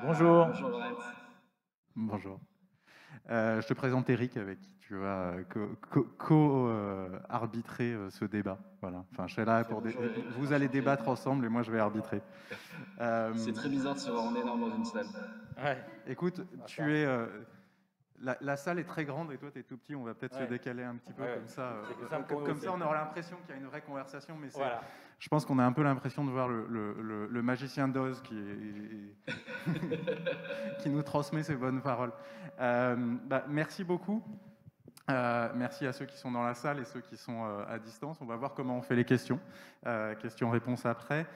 Bonjour. Bonjour Lorenz. Bonjour. Je te présente Eric avec qui tu vas co-arbitrer ce débat. Voilà. Enfin, je serai là pour Bonjour Eric, vous allez enchanté. débattre ensemble et moi je vais arbitrer. C'est très bizarre de se voir en énorme dans une salle. Ouais. Écoute, tu es la salle est très grande et toi tu es tout petit. On va peut-être se décaler un petit peu comme ça. C'est plus simple pour nous Comme aussi. ça, on aura l'impression qu'il y a une vraie conversation. Mais Voilà. je pense qu'on a un peu l'impression de voir le magicien d'Oz qui nous transmet ses bonnes paroles. Merci beaucoup. Merci à ceux qui sont dans la salle et ceux qui sont à distance. On va voir comment on fait les questions. Questions-réponses après.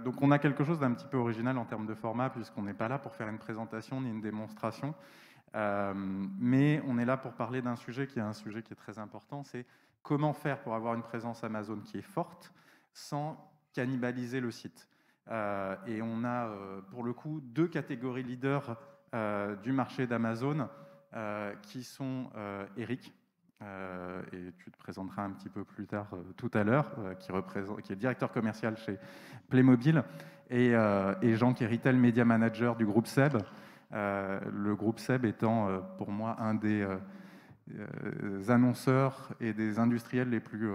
Donc on a quelque chose d'un petit peu original en termes de format, puisqu'on n'est pas là pour faire une présentation ni une démonstration. Mais on est là pour parler d'un sujet qui est très important, c'est comment faire pour avoir une présence Amazon qui est forte sans cannibaliser le site. Et on a pour le coup deux catégories leaders du marché d'Amazon qui sont Eric, et tu te présenteras un petit peu plus tard tout à l'heure, qui est directeur commercial chez Playmobil, et Jean qui est Retail Media Manager du groupe SEB. Le groupe SEB étant pour moi un des annonceurs et des industriels les plus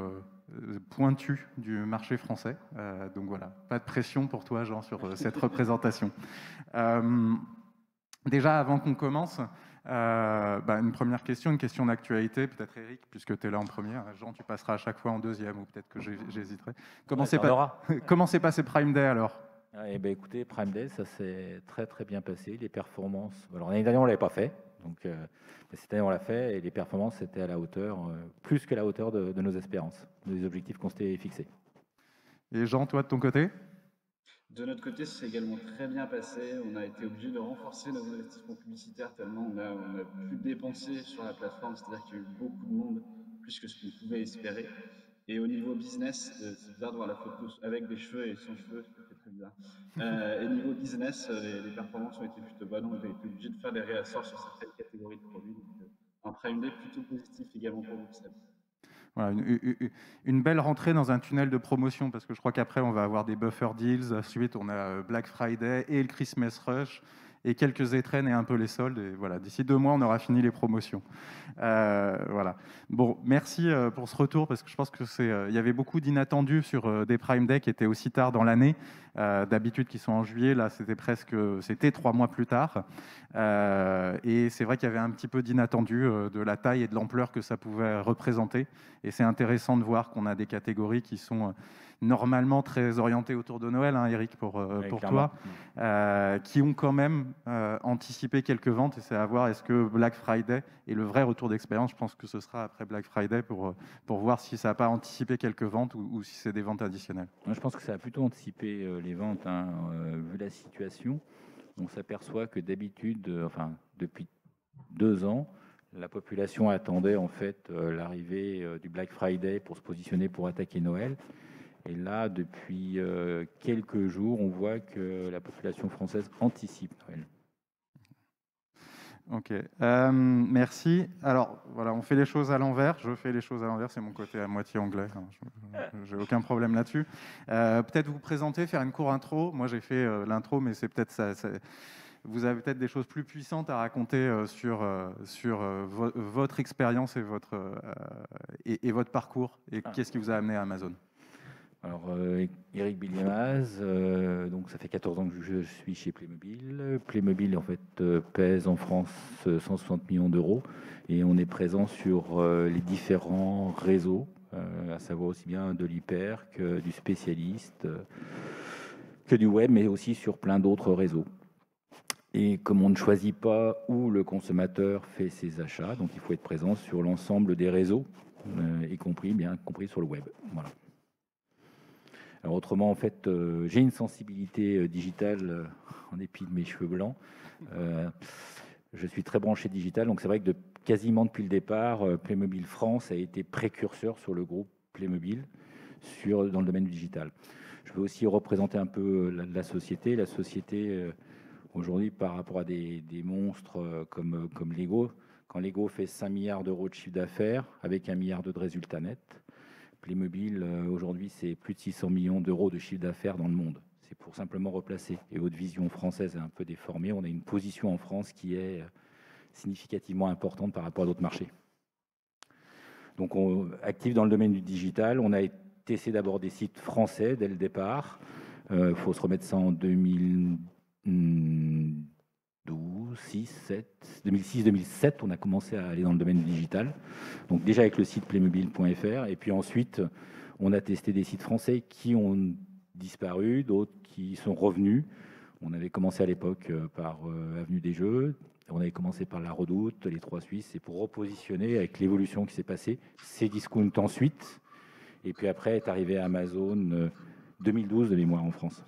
pointus du marché français. Donc voilà, pas de pression pour toi Jean sur cette représentation. Déjà avant qu'on commence, une première question, une question d'actualité, peut-être Eric, puisque tu es là en première. Jean, tu passeras à chaque fois en deuxième, ou peut-être que j'hésiterai. Comment s'est passé Prime Day alors? Eh ben, écoutez, Prime Day, ça s'est très très bien passé. Les performances, alors l'année dernière on l'avait pas fait, donc mais cette année on l'a fait et les performances étaient à la hauteur, plus que la hauteur de nos espérances, des objectifs qu'on s'était fixés. Et Jean, toi de ton côté? De notre côté, c'est également très bien passé. On a été obligé de renforcer nos investissements publicitaires tellement on a pu dépenser sur la plateforme, c'est-à-dire qu'il y a eu beaucoup de monde, plus que ce qu'on pouvait espérer. Et au niveau business, c'est bizarre de voir la photo avec des cheveux et sans cheveux, c'est très bizarre. Et niveau business, les performances ont été plutôt bonnes. On a été obligé de faire des réassorts sur certaines catégories de produits. Donc, un Prime Day plutôt positif également pour vous, Seb. Voilà, une belle rentrée dans un tunnel de promotion, parce que je crois qu'après on va avoir des buffer deals, ensuite on a Black Friday et le Christmas Rush, et quelques étrennes et un peu les soldes, et voilà, d'ici 2 mois on aura fini les promotions. Voilà. Bon, merci pour ce retour, parce que je pense que il y avait beaucoup d'inattendus sur des Prime Day qui étaient aussi tard dans l'année. D'habitude qui sont en juillet, là c'était 3 mois plus tard. Et c'est vrai qu'il y avait un petit peu d'inattendu de la taille et de l'ampleur que ça pouvait représenter. Et c'est intéressant de voir qu'on a des catégories qui sont normalement très orientées autour de Noël, hein, Eric, pour toi, qui ont quand même anticipé quelques ventes. Et c'est à voir, est-ce que Black Friday est le vrai retour d'expérience? Je pense que ce sera après Black Friday pour voir si ça n'a pas anticipé quelques ventes ou si c'est des ventes additionnelles. Moi, je pense que ça a plutôt anticipé les ventes, hein, vu la situation. On s'aperçoit que d'habitude, depuis 2 ans, la population attendait en fait l'arrivée du Black Friday pour se positionner pour attaquer Noël. Et là, depuis quelques jours, on voit que la population française anticipe Noël. Ok, merci. Alors voilà, on fait les choses à l'envers. Je fais les choses à l'envers, c'est mon côté à moitié anglais. J'ai aucun problème là-dessus. Peut-être vous présenter, faire une courte intro. Moi, j'ai fait l'intro, mais c'est peut-être ça. Vous avez peut-être des choses plus puissantes à raconter sur votre expérience et votre parcours et qu'est-ce qui vous a amené à Amazon. Alors, Eric Biliamaz, donc ça fait 14 ans que je suis chez Playmobil. Playmobil, en fait, pèse en France 160 millions d'euros et on est présent sur les différents réseaux, à savoir aussi bien de l'hyper que du spécialiste, que du web, mais aussi sur plein d'autres réseaux. Et comme on ne choisit pas où le consommateur fait ses achats, donc il faut être présent sur l'ensemble des réseaux, y compris sur le web. Voilà. Alors autrement, en fait, j'ai une sensibilité digitale en dépit de mes cheveux blancs. Je suis très branché digital, donc c'est vrai que quasiment depuis le départ, Playmobil France a été précurseur sur le groupe Playmobil dans le domaine du digital. Je veux aussi représenter un peu la société. La société, aujourd'hui, par rapport à des monstres comme Lego, quand Lego fait 5 milliards d'euros de chiffre d'affaires avec 1 milliard de résultats nets, Playmobil, aujourd'hui, c'est plus de 600 millions d'euros de chiffre d'affaires dans le monde. C'est pour simplement replacer. Et votre vision française est un peu déformée. On a une position en France qui est significativement importante par rapport à d'autres marchés. Donc, actif dans le domaine du digital, on a essayé d'abord des sites français dès le départ. Il faut se remettre ça en 2006-2007, on a commencé à aller dans le domaine du digital. Donc déjà avec le site playmobil.fr. Et puis ensuite, on a testé des sites français qui ont disparu, d'autres qui sont revenus. On avait commencé à l'époque par Avenue des Jeux. On avait commencé par La Redoute, les Trois Suisses, et pour repositionner avec l'évolution qui s'est passée, Cdiscount ensuite, et puis après est arrivé Amazon 2012 de mémoire en France.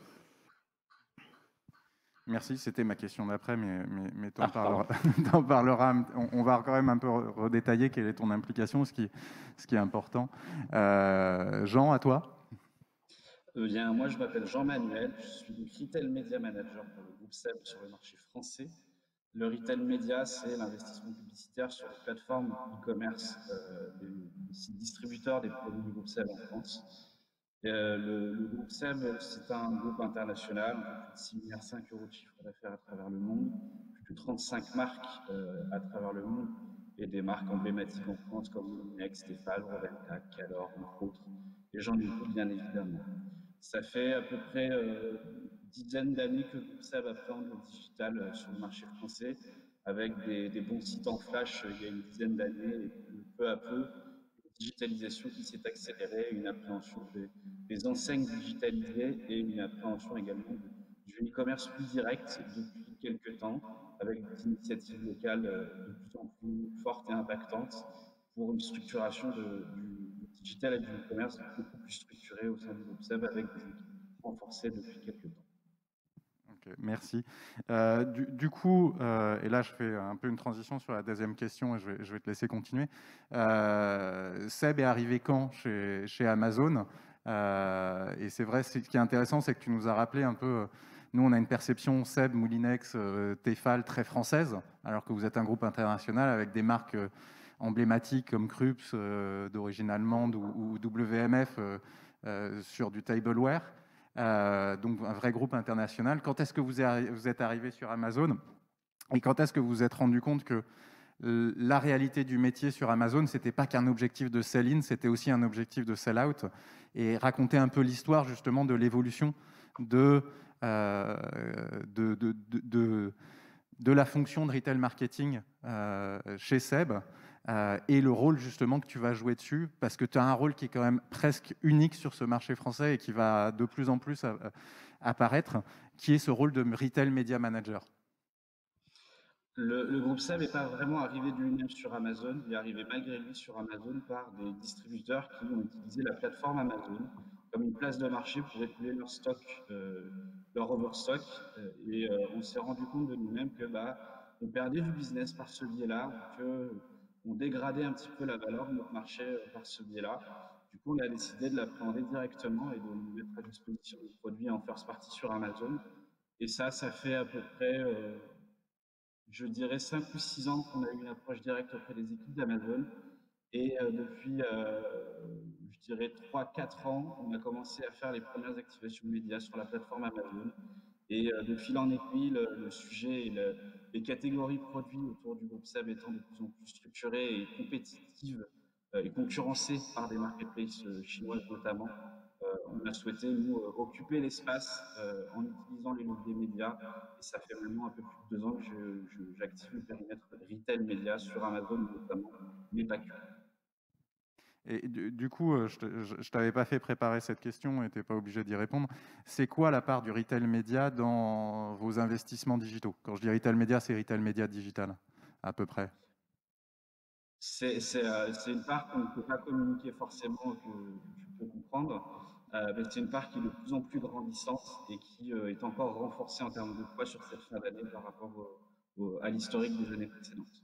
Merci, c'était ma question d'après, mais t'en parleras. On va quand même un peu redétailler quelle est ton implication, ce qui est important. Jean, à toi. Bien, moi, je m'appelle Jean-Manuel, je suis Retail Media Manager pour le groupe SEB sur le marché français. Le retail média, c'est l'investissement publicitaire sur les plateformes e-commerce des sites distributeurs des produits du groupe SEB en France. Le groupe SEB, c'est un groupe international, on fait plus de 6,5 milliards de chiffre d'affaires à travers le monde, plus de 35 marques à travers le monde, et des marques emblématiques en France comme Next, Stéphane, Rovenca, Calor, entre autres. Et j'en oublie bien évidemment. Ça fait à peu près dizaine d'années que le groupe SEB appréhende le digital sur le marché français, avec des bons sites en flash il y a une dizaine d'années, et peu à peu, une digitalisation qui s'est accélérée, une appréhension des enseignes digitalisées et une appréhension également du e-commerce plus direct depuis quelques temps, avec des initiatives locales de plus en plus fortes et impactantes pour une structuration du digital et du e-commerce beaucoup plus structurée au sein du groupe SEB, avec des équipes renforcées depuis quelques temps. Okay, merci. Du coup, et là je fais un peu une transition sur la deuxième question et je vais te laisser continuer. Seb est arrivé quand chez Amazon? Et c'est vrai, ce qui est intéressant, c'est que tu nous as rappelé un peu, nous on a une perception Seb, Moulinex, Tefal très française, alors que vous êtes un groupe international avec des marques emblématiques comme Krups d'origine allemande ou WMF sur du tableware. Donc un vrai groupe international. Quand est-ce que vous êtes arrivé sur Amazon et quand est-ce que vous vous êtes rendu compte que la réalité du métier sur Amazon, c'était pas qu'un objectif de sell-in, c'était aussi un objectif de sell-out, et raconter un peu l'histoire justement de l'évolution de la fonction de retail marketing chez Seb, et le rôle justement que tu vas jouer dessus, parce que tu as un rôle qui est quand même presque unique sur ce marché français et qui va de plus en plus apparaître, qui est ce rôle de retail media manager. Le groupe SEB n'est pas vraiment arrivé de lui-même sur Amazon, il est arrivé malgré lui sur Amazon par des distributeurs qui ont utilisé la plateforme Amazon comme une place de marché pour écouler leur stock, leur overstock, et on s'est rendu compte de nous-mêmes que on perdait du business par ce biais-là, qu'on dégradait un petit peu la valeur de notre marché par ce biais-là. Du coup, on a décidé de l'appréhender directement et de nous mettre à disposition des produits en first party sur Amazon. Et ça fait à peu près je dirais 5 ou 6 ans qu'on a eu une approche directe auprès des équipes d'Amazon. Et depuis, je dirais 3-4 ans, on a commencé à faire les premières activations médias sur la plateforme Amazon. Et de fil en aiguille, le sujet et les catégories produits autour du groupe SEB étant de plus en plus structurées et compétitives et concurrencées par des marketplaces chinoises notamment, on a souhaité, nous, occuper l'espace en utilisant les leviers médias. Et ça fait vraiment un peu plus de 2 ans que j'active le périmètre retail média sur Amazon notamment, mais pas que. Et du coup, je ne t'avais pas fait préparer cette question et tu n'es pas obligé d'y répondre. C'est quoi la part du retail média dans vos investissements digitaux? Quand je dis retail média, c'est retail média digital, à peu près. C'est une part qu'on ne peut pas communiquer forcément, que tu peux comprendre, mais c'est une part qui est de plus en plus grandissante et qui est encore renforcée en termes de poids sur cette fin d'année par rapport à l'historique des années précédentes.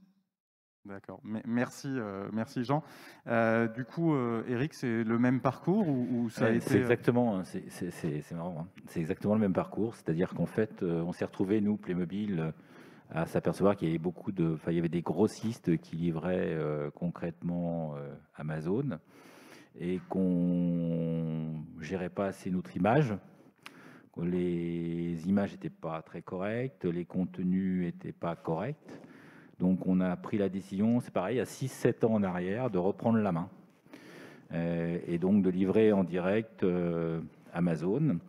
D'accord. Merci Jean. Du coup, Eric, c'est le même parcours ou ça a été... C'est exactement, c'est marrant, hein. C'est exactement le même parcours. C'est-à-dire qu'en fait, on s'est retrouvés, nous, Playmobil, à s'apercevoir qu'il y avait il y avait des grossistes qui livraient concrètement Amazon et qu'on gérait pas assez notre image, les images n'étaient pas très correctes, les contenus n'étaient pas corrects. Donc on a pris la décision, c'est pareil, à 6-7 ans en arrière, de reprendre la main et donc de livrer en direct Amazon.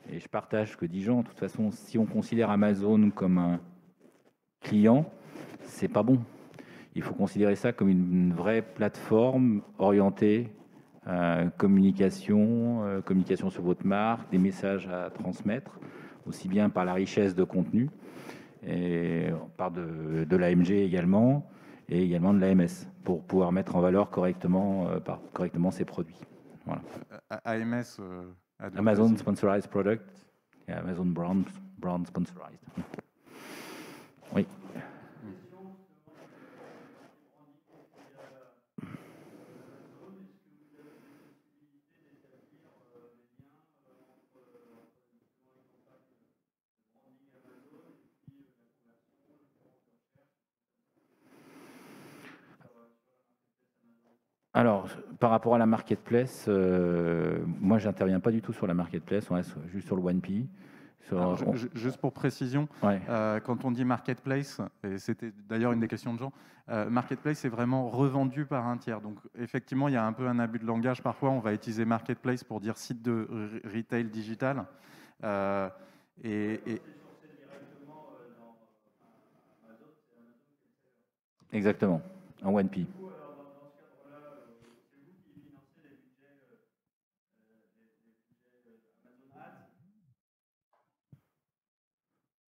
Et je partage ce que dit Jean. De toute façon, si on considère Amazon comme un client, c'est pas bon. Il faut considérer ça comme une vraie plateforme orientée communication, communication sur votre marque, des messages à transmettre, aussi bien par la richesse de contenu, et par de l'AMG également, et également de l'AMS, pour pouvoir mettre en valeur correctement ces produits. Voilà. AMS, Amazon Sponsorized Product, et Amazon Brand Sponsorized. Oui. Alors, par rapport à la marketplace, moi, j'interviens pas du tout sur la marketplace, on reste juste sur le 1P. Juste pour précision, ouais. Quand on dit marketplace, et c'était d'ailleurs une des questions de Jean, marketplace c'est vraiment revendu par un tiers. Donc effectivement, il y a un peu un abus de langage. Parfois, on va utiliser marketplace pour dire site de retail digital. Exactement, en 1P.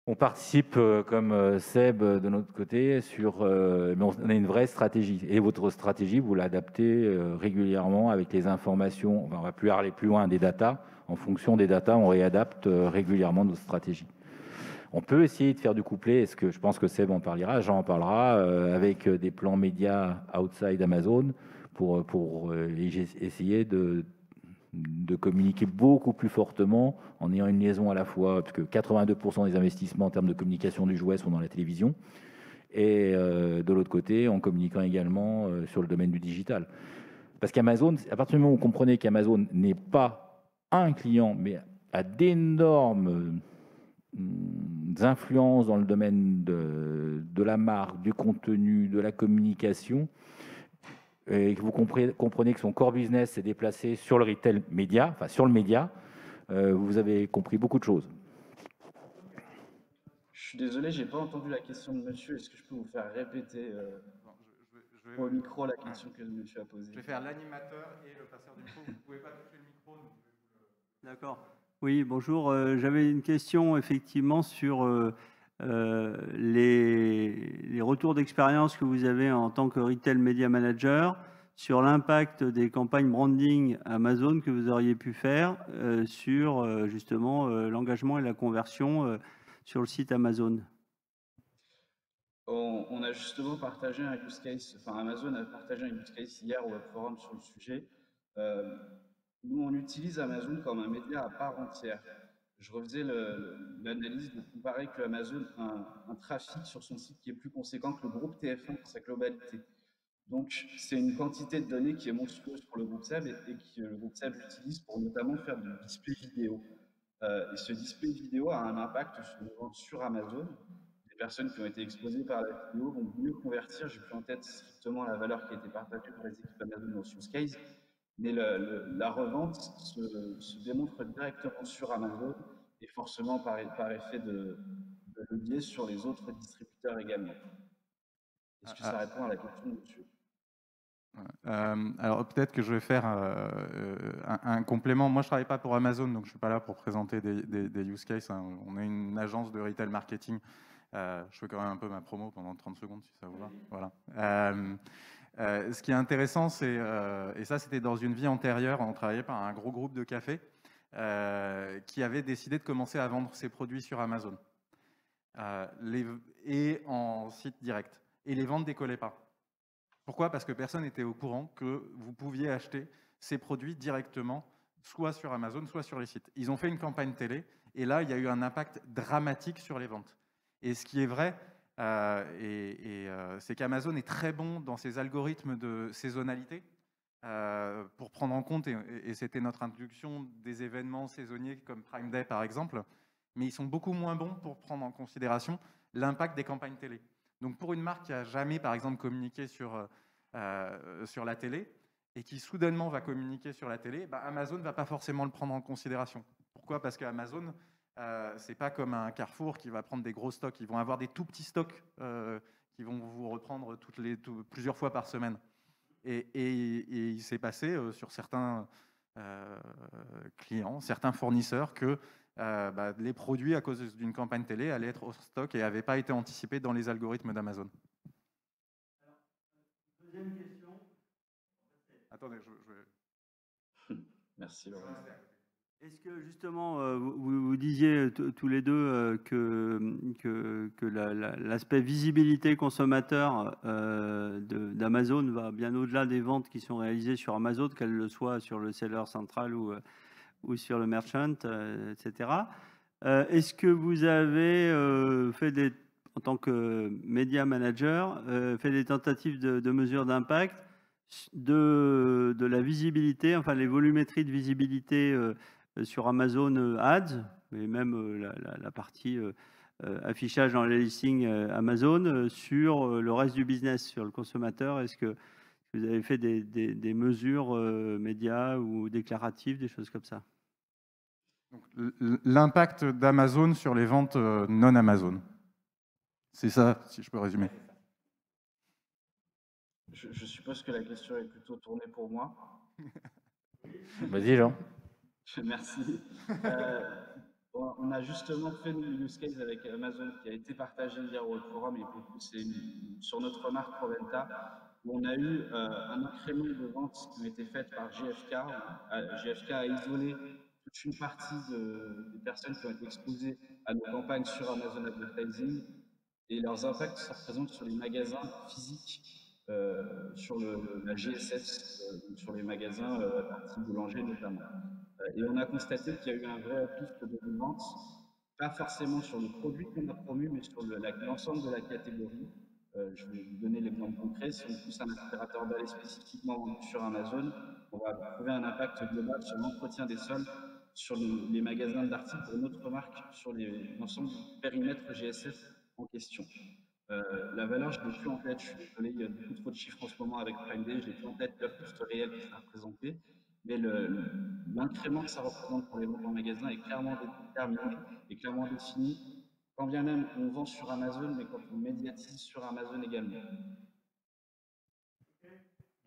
On participe comme Seb de notre côté mais on a une vraie stratégie. Et votre stratégie, vous l'adaptez régulièrement avec les informations. Enfin, on va plus aller plus loin des datas. En fonction des datas, on réadapte régulièrement notre stratégie. On peut essayer de faire du couplet. Est-ce que je pense que Seb en parlera, Jean en parlera, avec des plans médias outside Amazon pour essayer de communiquer beaucoup plus fortement en ayant une liaison à la fois, parce que 82% des investissements en termes de communication du jouet sont dans la télévision, et de l'autre côté, en communiquant également sur le domaine du digital. Parce qu'Amazon, à partir du moment où vous comprenez qu'Amazon n'est pas un client, mais a d'énormes influences dans le domaine de la marque, du contenu, de la communication, et que vous comprenez que son core business s'est déplacé sur le retail média, enfin sur le média, vous avez compris beaucoup de choses. Je suis désolé, j'ai pas entendu la question de monsieur. Est-ce que je peux vous faire répéter au micro la question que monsieur a posée? Je vais faire l'animateur et le passeur du micro. Vous ne pouvez pas toucher le micro. D'accord. Oui, bonjour. J'avais une question effectivement sur les retours d'expérience que vous avez en tant que Retail Media Manager, sur l'impact des campagnes branding Amazon que vous auriez pu faire sur justement l'engagement et la conversion sur le site Amazon. On a justement partagé un use case, enfin Amazon a partagé un use case hier au Web Forum sur le sujet. Nous, on utilise Amazon comme un média à part entière. Je refaisais l'analyse de comparer que Amazon a un trafic sur son site qui est plus conséquent que le groupe TF1 dans sa globalité. Donc, c'est une quantité de données qui est monstrueuse pour le groupe SEB et que le groupe SEB utilise pour notamment faire du display vidéo. Et ce display vidéo a un impact sur Amazon. Les personnes qui ont été exposées par la vidéo vont mieux convertir. J'ai plus en tête strictement la valeur qui a été partagée par les équipes Amazon dans ce use case, mais la revente se démontre directement sur Amazon et forcément par effet de levier sur les autres distributeurs également. Est-ce que ça répond à la question de monsieur? Alors peut-être que je vais faire un complément. Moi, je ne travaille pas pour Amazon, donc je ne suis pas là pour présenter des use cases. On est une agence de retail marketing. Je fais quand même un peu ma promo pendant 30 secondes, si ça vous va. Voilà. Ce qui est intéressant, c'est, et ça c'était dans une vie antérieure, on travaillait par un gros groupe de café qui avait décidé de commencer à vendre ses produits sur Amazon et en site direct. Et les ventes ne décollaient pas. Pourquoi? Parce que personne n'était au courant que vous pouviez acheter ces produits directement, soit sur Amazon, soit sur les sites. Ils ont fait une campagne télé, et là, il y a eu un impact dramatique sur les ventes. Et ce qui est vrai, c'est qu'Amazon est très bon dans ses algorithmes de saisonnalité. pour prendre en compte, et c'était notre introduction, des événements saisonniers comme Prime Day par exemple, mais ils sont beaucoup moins bons pour prendre en considération l'impact des campagnes télé. Donc pour une marque qui n'a jamais par exemple communiqué sur la télé, et qui soudainement va communiquer sur la télé, Amazon ne va pas forcément le prendre en considération. Pourquoi ? Parce qu'Amazon, c'est pas comme un Carrefour qui va prendre des gros stocks. Ils vont avoir des tout petits stocks qui vont vous reprendre plusieurs fois par semaine. Et il s'est passé sur certains clients, certains fournisseurs, que les produits, à cause d'une campagne télé, allaient être au stock et n'avaient pas été anticipés dans les algorithmes d'Amazon. Deuxième question. Attendez, Merci Laurent. Est-ce que justement, vous disiez tous les deux que l'aspect visibilité consommateur d'Amazon va bien au-delà des ventes qui sont réalisées sur Amazon, qu'elles le soient sur le seller central ou sur le merchant, etc. Est-ce que vous avez en tant que média manager, fait des tentatives de mesure d'impact de la visibilité, enfin les volumétries de visibilité sur Amazon Ads, mais même la partie affichage dans les listings Amazon sur le reste du business, sur le consommateur? Est-ce que vous avez fait des mesures médias ou déclaratives, des choses comme ça? L'impact d'Amazon sur les ventes non Amazon. C'est ça, si je peux résumer. Je suppose que la question est plutôt tournée pour moi. Vas-y, Jean. Merci. On a justement fait une use case avec Amazon qui a été partagée hier au forum, et c'est sur notre marque Proventa, où on a eu un incrément de ventes qui ont été faites par GFK. GFK a isolé toute une partie des personnes qui ont été exposées à nos campagnes sur Amazon Advertising, et leurs impacts se représentent sur les magasins physiques, sur la GSS, sur les magasins à partie boulanger notamment. Et on a constaté qu'il y a eu un vrai uplift de vente, pas forcément sur le produit qu'on a promu, mais sur l'ensemble de la catégorie. Je vais vous donner l'exemple concret. Si on pousse un aspirateur balai spécifiquement vendu sur Amazon, on va trouver un impact global sur l'entretien des sols, sur les magasins d'articles pour notre marque, sur l'ensemble du périmètre GSF en question. La valeur, je ne l'ai plus en tête, je suis désolé, il y a beaucoup trop de chiffres en ce moment avec Prime Day, je n'ai plus en tête l'uplift réel qui sera représenté, mais l'incrément que ça représente pour les ventes en magasin est clairement déterminé et clairement défini, quand bien même on vend sur Amazon, mais quand on médiatise sur Amazon également.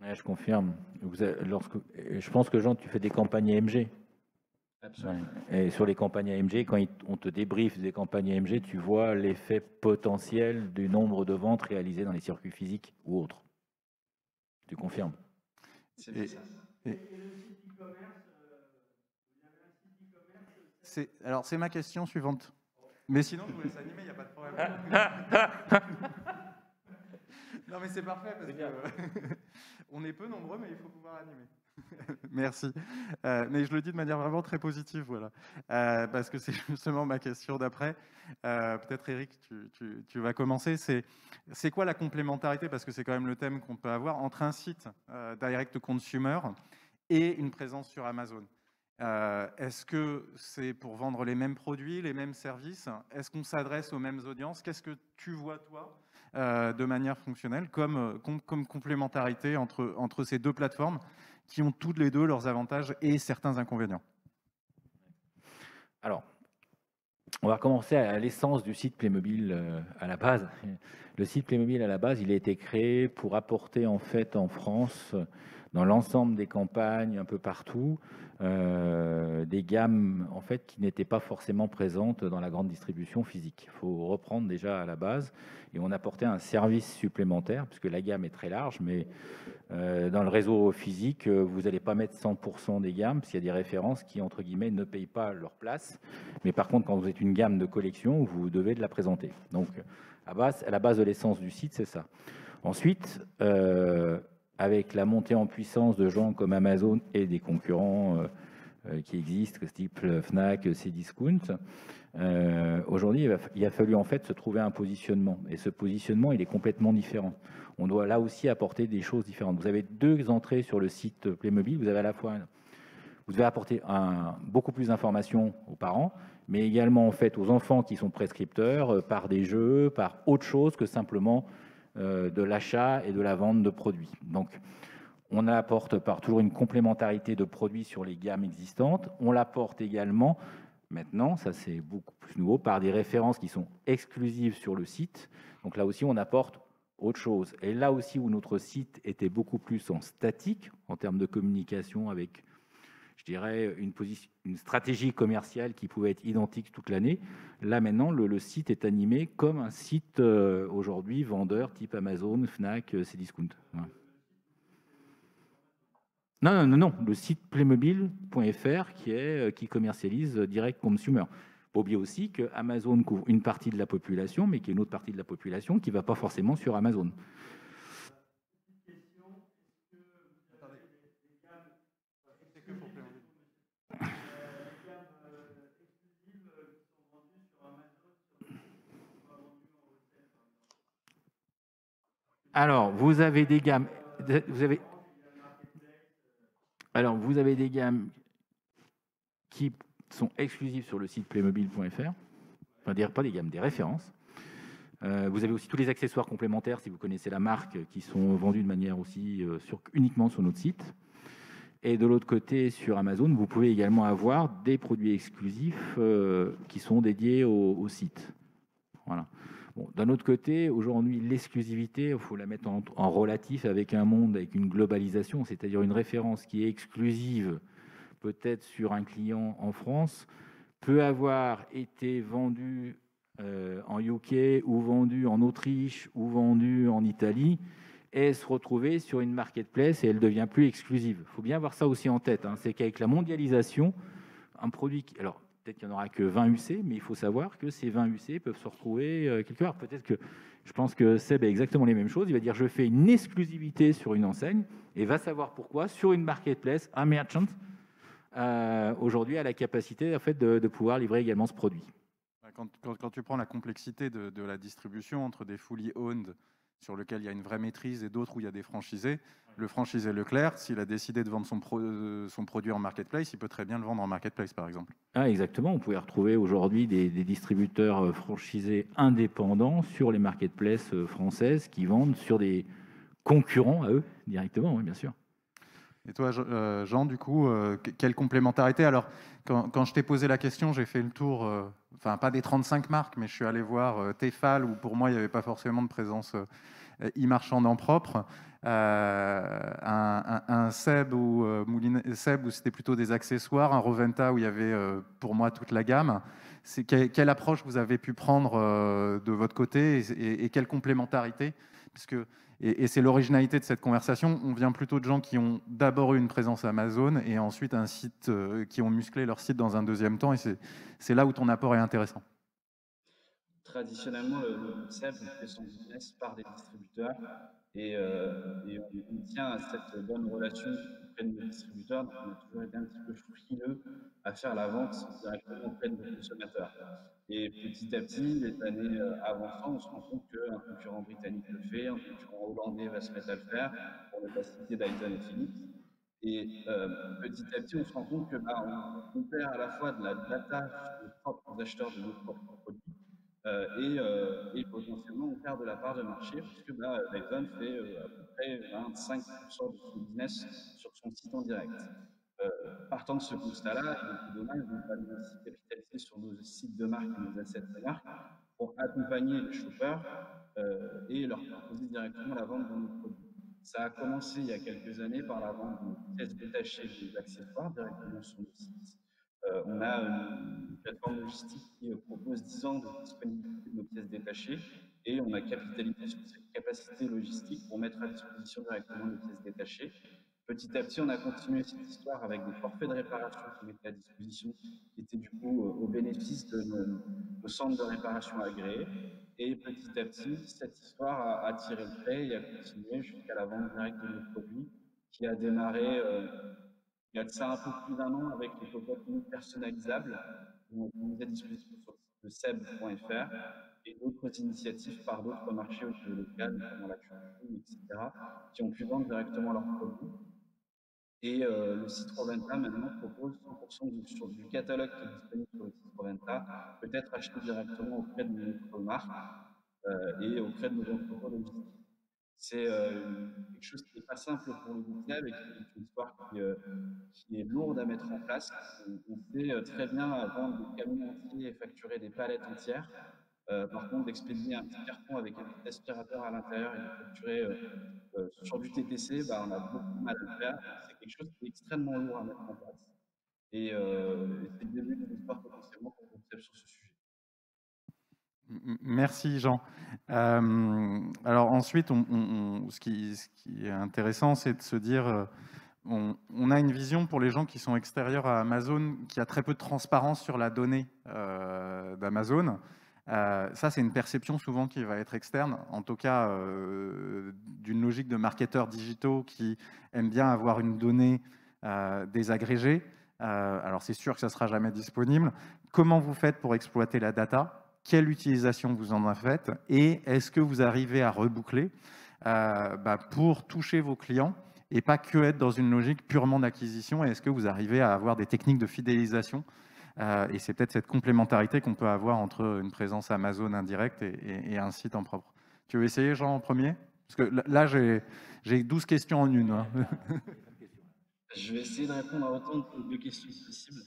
Ouais, je confirme. Je pense que Jean, tu fais des campagnes AMG. Absolument. Ouais. Et sur les campagnes AMG, quand on te débriefe des campagnes AMG, tu vois l'effet potentiel du nombre de ventes réalisées dans les circuits physiques ou autres. Tu confirmes? C'est bien ça. Et le site e-commerce, vous avez un site e-commerce? Alors, c'est ma question suivante. Mais sinon, je vous laisse animer, il n'y a pas de problème. Non, mais c'est parfait, parce qu'on est peu nombreux, mais il faut pouvoir animer. Merci. Mais je le dis de manière vraiment très positive, voilà. Parce que c'est justement ma question d'après. Peut-être, Eric, tu vas commencer. C'est quoi la complémentarité, parce que c'est quand même le thème qu'on peut avoir, entre un site direct consumer et une présence sur Amazon? Est-ce que c'est pour vendre les mêmes produits, les mêmes services? Est-ce qu'on s'adresse aux mêmes audiences? Qu'est-ce que tu vois, toi, de manière fonctionnelle, comme complémentarité entre ces deux plateformes qui ont toutes les deux leurs avantages et certains inconvénients? Alors, on va commencer à l'essence du site Playmobil à la base. Le site Playmobil à la base, il a été créé pour apporter en fait en France, dans l'ensemble des campagnes, un peu partout, des gammes en fait qui n'étaient pas forcément présentes dans la grande distribution physique. Il faut reprendre déjà à la base, et on apportait un service supplémentaire puisque la gamme est très large, mais dans le réseau physique, vous n'allez pas mettre 100% des gammes, parce qu'il y a des références qui, entre guillemets, ne payent pas leur place. Mais par contre, quand vous êtes une gamme de collection, vous devez de la présenter. Donc, à la base de l'essence du site, c'est ça. Ensuite, avec la montée en puissance de gens comme Amazon et des concurrents qui existent, type Fnac, Cdiscount, Aujourd'hui, il a fallu en fait se trouver un positionnement. Et ce positionnement, il est complètement différent. On doit là aussi apporter des choses différentes. Vous avez deux entrées sur le site Playmobil. Vous avez à la fois, vous devez apporter beaucoup plus d'informations aux parents, mais également en fait aux enfants qui sont prescripteurs par des jeux, par autre chose que simplement de l'achat et de la vente de produits. Donc, on apporte par toujours une complémentarité de produits sur les gammes existantes. On l'apporte également, maintenant, ça c'est beaucoup plus nouveau, par des références qui sont exclusives sur le site. Donc là aussi, on apporte autre chose. Et là aussi où notre site était beaucoup plus en statique, en termes de communication avec, je dirais, une stratégie commerciale qui pouvait être identique toute l'année. Là, maintenant, le site est animé comme un site aujourd'hui vendeur type Amazon, Fnac, Cdiscount. Voilà. Non. Le site playmobil.fr qui commercialise direct consumer. Pas oublier aussi que Amazon couvre une partie de la population, mais qu'il y a une autre partie de la population qui ne va pas forcément sur Amazon. Alors, vous avez des gammes. Vous avez des gammes qui sont exclusives sur le site playmobil.fr. Enfin, pas des gammes, des références. Vous avez aussi tous les accessoires complémentaires, si vous connaissez la marque, qui sont vendus de manière aussi uniquement sur notre site. Et de l'autre côté, sur Amazon, vous pouvez également avoir des produits exclusifs qui sont dédiés au site. Voilà. Bon, d'un autre côté, aujourd'hui, l'exclusivité, il faut la mettre en relatif avec un monde, avec une globalisation, c'est-à-dire une référence qui est exclusive, peut-être sur un client en France, peut avoir été vendue en UK ou vendue en Autriche ou vendue en Italie et se retrouver sur une marketplace et elle devient plus exclusive. Il faut bien avoir ça aussi en tête. Hein. C'est qu'avec la mondialisation, un produit qui... Alors, peut-être qu'il n'y en aura que 20 UC, mais il faut savoir que ces 20 UC peuvent se retrouver quelque part. Peut-être que, je pense que Seb a exactement les mêmes choses. Il va dire, je fais une exclusivité sur une enseigne et va savoir pourquoi, sur une marketplace, un merchant, aujourd'hui, a la capacité en fait, de pouvoir livrer également ce produit. Quand tu prends la complexité de la distribution entre des fully owned sur lesquels il y a une vraie maîtrise et d'autres où il y a des franchisés, le franchisé Leclerc, s'il a décidé de vendre son produit en marketplace, il peut très bien le vendre en marketplace, par exemple. Ah, exactement. On pouvait retrouver aujourd'hui des distributeurs franchisés indépendants sur les marketplaces françaises qui vendent sur des concurrents à eux directement, oui, bien sûr. Et toi, Jean, du coup, quelle complémentarité? Alors, quand je t'ai posé la question, j'ai fait le tour, enfin, pas des 35 marques, mais je suis allé voir Tefal, où pour moi, il n'y avait pas forcément de présence e-marchand en propre. Un Seb ou Seb, où c'était plutôt des accessoires, un Roventa, où il y avait pour moi toute la gamme. Quelle approche vous avez pu prendre de votre côté et quelle complémentarité? Parce que et c'est l'originalité de cette conversation. On vient plutôt de gens qui ont d'abord eu une présence Amazon et ensuite un site, qui ont musclé leur site dans un deuxième temps. Et c'est là où ton apport est intéressant. Traditionnellement, le groupe SEB fait son business par des distributeurs et on tient à cette bonne relation auprès de nos distributeurs. Donc, on a toujours été un petit peu frileux à faire la vente directement auprès de nos consommateurs. Et petit à petit, les années avançant, on se rend compte qu'un concurrent britannique le fait, un concurrent hollandais va se mettre à le faire, pour ne pas citer Dyson et Philips. Et petit à petit, on se rend compte que on perd à la fois de la data sur nos propres acheteurs de nos propres produits et potentiellement on perd de la part de marché puisque Dyson fait à peu près 25% de son business sur son site en direct. Partant de ce constat-là, il était dommage de ne pas nous aussi capitaliser sur nos sites de marque et nos assets de marque pour accompagner les shoppers et leur proposer directement la vente de nos produits. Ça a commencé il y a quelques années par la vente de nos pièces détachées des accessoires directement sur nos sites. On a une plateforme logistique qui propose 10 ans de disponibilité de nos pièces détachées et on a capitalisé sur cette capacité logistique pour mettre à disposition directement nos pièces détachées. Petit à petit, on a continué cette histoire avec des forfaits de réparation qui mettaient à disposition, qui étaient du coup au bénéfice de nos centres de réparation agréés. Et petit à petit, cette histoire a tiré le trait et a continué jusqu'à la vente directe de nos produits, qui a démarré il y a de ça un peu plus d'un an avec les pop-up personnalisables, où on met à disposition sur le de seb.fr et d'autres initiatives par d'autres marchés locaux, notamment la Turquie, etc., qui ont pu vendre directement leurs produits. Et le site Roventa maintenant propose 100% du catalogue qui est disponible sur le site Roventa, peut-être acheté directement auprès de notre marque et auprès de nos entrepôts logistiques. C'est quelque chose qui n'est pas simple pour le groupe Seb et qui est une histoire qui est lourde à mettre en place. On sait très bien vendre des camions entiers et facturer des palettes entières. Par contre, d'expédier un petit carton avec un petit aspirateur à l'intérieur et de facturer sur du TTC, bah, on a beaucoup de mal à le faire. C'est quelque chose qui est extrêmement lourd à mettre en place. Et c'est le début d'une histoire potentiellement pour le groupe Seb sur ce sujet. Merci Jean. Alors ensuite, ce qui est intéressant, c'est de se dire, on a une vision pour les gens qui sont extérieurs à Amazon, qui a très peu de transparence sur la donnée d'Amazon. Ça, c'est une perception souvent qui va être externe, en tout cas d'une logique de marketeurs digitaux qui aiment bien avoir une donnée désagrégée. Alors c'est sûr que ça ne sera jamais disponible. Comment vous faites pour exploiter la data ? Quelle utilisation vous en faites? Et est-ce que vous arrivez à reboucler pour toucher vos clients et pas que être dans une logique purement d'acquisition? Et est-ce que vous arrivez à avoir des techniques de fidélisation? Et c'est peut-être cette complémentarité qu'on peut avoir entre une présence Amazon indirecte et un site en propre. Tu veux essayer, Jean, en premier? Parce que là, j'ai 12 questions en une. Hein. Je vais essayer de répondre à autant de questions possibles.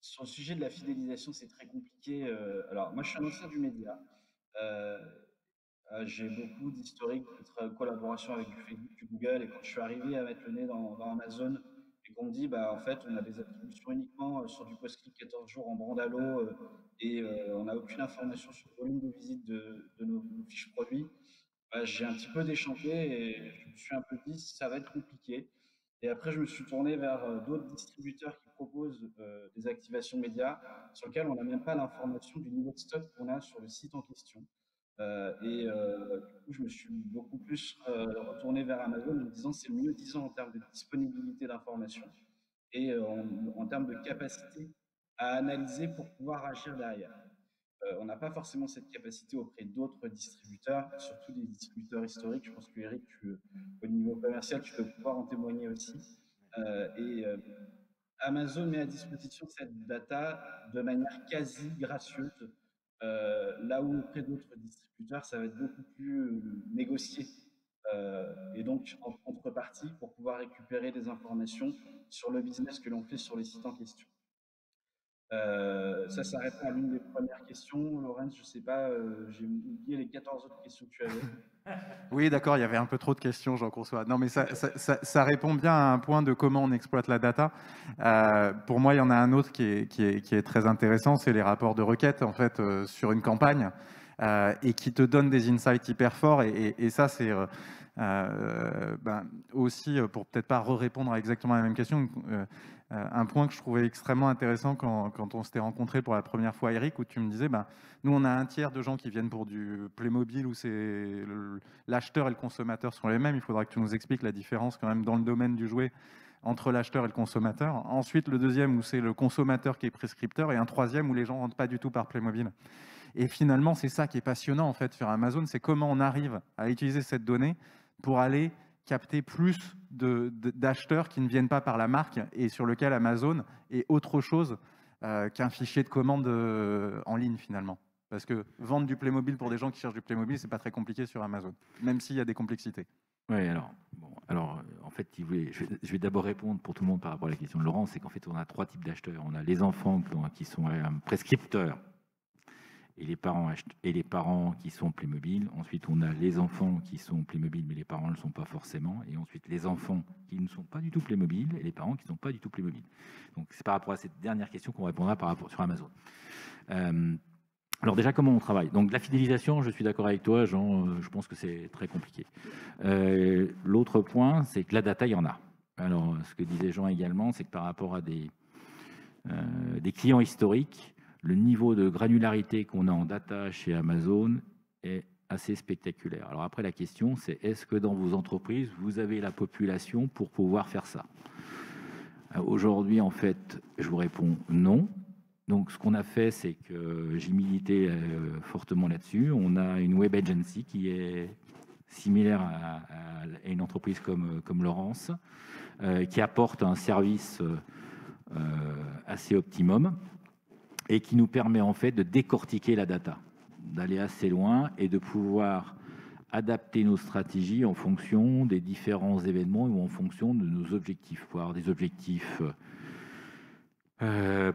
Sur le sujet de la fidélisation, c'est très compliqué. Alors, moi, je suis un ancien du média. J'ai beaucoup d'historique de collaboration avec du Facebook, du Google, et quand je suis arrivé à mettre le nez dans Amazon et qu'on me dit, bah, en fait, on a des attributions uniquement sur du post-click 14 jours en Brandalo et on n'a aucune information sur le volume de visite de nos fiches produits, bah, j'ai un petit peu déchanté et je me suis un peu dit, ça va être compliqué. Et après, je me suis tourné vers d'autres distributeurs qui proposent des activations médias sur lesquelles on n'a même pas l'information du niveau de stock qu'on a sur le site en question. Du coup, je me suis beaucoup plus retourné vers Amazon en me disant c'est le mieux disant en termes de disponibilité d'informations et en termes de capacité à analyser pour pouvoir agir derrière. On n'a pas forcément cette capacité auprès d'autres distributeurs, surtout des distributeurs historiques. Je pense que Eric, au niveau commercial, tu peux pouvoir en témoigner aussi. Amazon met à disposition cette data de manière quasi gracieuse, là où auprès d'autres distributeurs, ça va être beaucoup plus négocié. Et donc, en contrepartie, pour pouvoir récupérer des informations sur le business que l'on fait sur les sites en question. Ça répond à l'une des premières questions. Laurence, je ne sais pas, j'ai oublié les 14 autres questions que tu avais. Oui, d'accord, il y avait un peu trop de questions, j'en conçois. Non, mais ça répond bien à un point de comment on exploite la data. Pour moi, il y en a un autre qui est très intéressant, c'est les rapports de requête, en fait, sur une campagne, et qui te donnent des insights hyper forts. Et ça, c'est aussi, pour peut-être pas répondre à exactement la même question, un point que je trouvais extrêmement intéressant quand on s'était rencontrés pour la première fois, Eric, où tu me disais, nous, on a un tiers de gens qui viennent pour du Playmobil où c'est l'acheteur et le consommateur sont les mêmes. Il faudra que tu nous expliques la différence quand même dans le domaine du jouet entre l'acheteur et le consommateur. Ensuite, le deuxième où c'est le consommateur qui est prescripteur et un troisième où les gens ne rentrent pas du tout par Playmobil. Et finalement, c'est ça qui est passionnant en fait sur Amazon, c'est comment on arrive à utiliser cette donnée pour aller capter plus d'acheteurs qui ne viennent pas par la marque et sur lequel Amazon est autre chose qu'un fichier de commande en ligne finalement. Parce que vendre du Playmobil pour des gens qui cherchent du Playmobil, c'est pas très compliqué sur Amazon, même s'il y a des complexités. Oui, alors en fait, je vais d'abord répondre pour tout le monde par rapport à la question de Laurent, c'est qu'en fait, on a 3 types d'acheteurs. On a les enfants qui sont prescripteurs et les parents qui sont Playmobil. Ensuite, on a les enfants qui sont Playmobil, mais les parents ne le sont pas forcément. Et ensuite, les enfants qui ne sont pas du tout Playmobil et les parents qui ne sont pas du tout Playmobil. Donc, c'est par rapport à cette dernière question qu'on répondra sur Amazon. Alors déjà, comment on travaille? Donc la fidélisation, je suis d'accord avec toi, Jean, je pense que c'est très compliqué. L'autre point, c'est que la data, il y en a. Alors, ce que disait Jean également, c'est que par rapport à des clients historiques, le niveau de granularité qu'on a en data chez Amazon est assez spectaculaire. Alors après, la question, c'est est-ce que dans vos entreprises, vous avez la population pour pouvoir faire ça? Aujourd'hui, en fait, je vous réponds non. Donc, ce qu'on a fait, c'est que j'ai milité fortement là-dessus. On a une web agency qui est similaire à une entreprise comme Laurence, qui apporte un service assez optimum et qui nous permet en fait de décortiquer la data, d'aller assez loin et de pouvoir adapter nos stratégies en fonction des différents événements ou en fonction de nos objectifs. Pour avoir des objectifs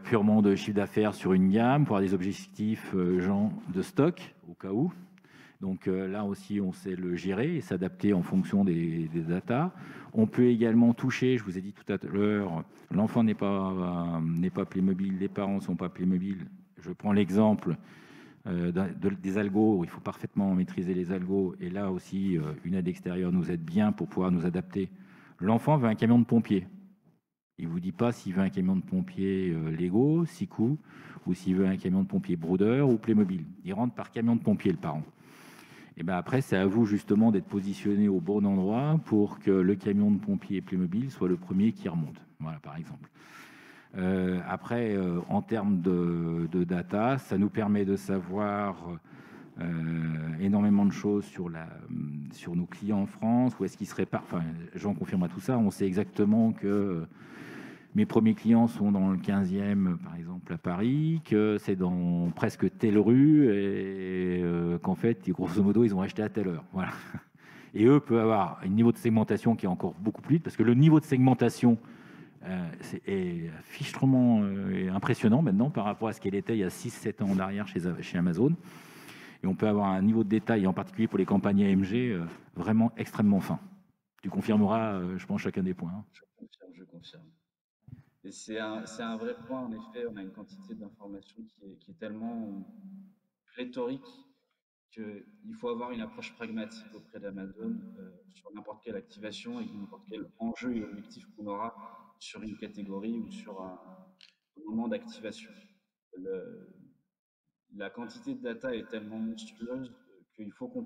purement de chiffre d'affaires sur une gamme, pour avoir des objectifs genre de stock au cas où. Donc là aussi, on sait le gérer et s'adapter en fonction des datas. On peut également toucher, je vous ai dit tout à l'heure, l'enfant n'est pas Playmobil, les parents ne sont pas Playmobil. Je prends l'exemple des algos, il faut parfaitement maîtriser les algos. Et là aussi, une aide extérieure nous aide bien pour pouvoir nous adapter. L'enfant veut un camion de pompier. Il ne vous dit pas s'il veut un camion de pompier Lego, Siku, ou s'il veut un camion de pompier Brooder ou Playmobil. Il rentre par camion de pompier, le parent. Et ben après, c'est à vous justement d'être positionné au bon endroit pour que le camion de pompier Playmobil soit le premier qui remonte. Voilà, par exemple. Après, en termes de data, ça nous permet de savoir énormément de choses sur nos clients en France, où est-ce qu'ils se répartent. Enfin, j'en confirme à tout ça. On sait exactement que mes premiers clients sont dans le 15e, par exemple, à Paris, que c'est dans presque telle rue et qu'en fait, grosso modo, ils ont acheté à telle heure. Voilà. Et eux peuvent avoir un niveau de segmentation qui est encore beaucoup plus vite, parce que le niveau de segmentation est fichtrement impressionnant maintenant par rapport à ce qu'elle était il y a 6-7 ans en arrière chez Amazon. Et on peut avoir un niveau de détail, en particulier pour les campagnes AMG, vraiment extrêmement fin. Tu confirmeras, je pense, chacun des points. Je confirme. Et c'est un vrai point, en effet, on a une quantité d'informations qui est tellement pléthorique qu'il faut avoir une approche pragmatique auprès d'Amazon sur n'importe quelle activation et n'importe quel enjeu et objectif qu'on aura sur une catégorie ou sur un moment d'activation. La quantité de data est tellement monstrueuse qu'il faut faut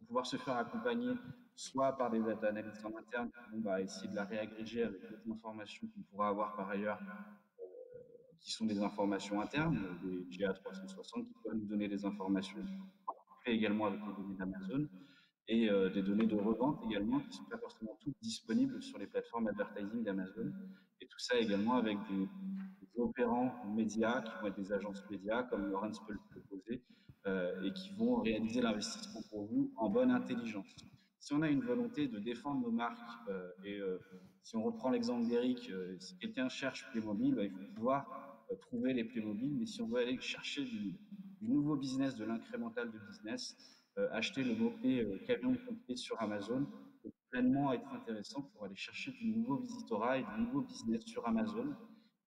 pouvoir se faire accompagner soit par des data analysts en interne qui vont essayer de la réagréger avec d'autres informations qu'on pourra avoir par ailleurs, qui sont des informations internes, des GA360 qui peuvent nous donner des informations, fait également avec les données d'Amazon, et des données de revente également qui ne sont pas forcément toutes disponibles sur les plateformes advertising d'Amazon. Et tout ça également avec des opérants médias qui vont être des agences médias comme Laurence peut le proposer et qui vont réaliser l'investissement pour vous en bonne intelligence. Si on a une volonté de défendre nos marques si on reprend l'exemple d'Eric, si quelqu'un cherche Playmobil, il faut pouvoir trouver les Playmobil, mais si on veut aller chercher du nouveau business, de l'incrémental de business, acheter le mot-clé camion de pompier sur Amazon peut pleinement être intéressant pour aller chercher du nouveau visitorat et du nouveau business sur Amazon.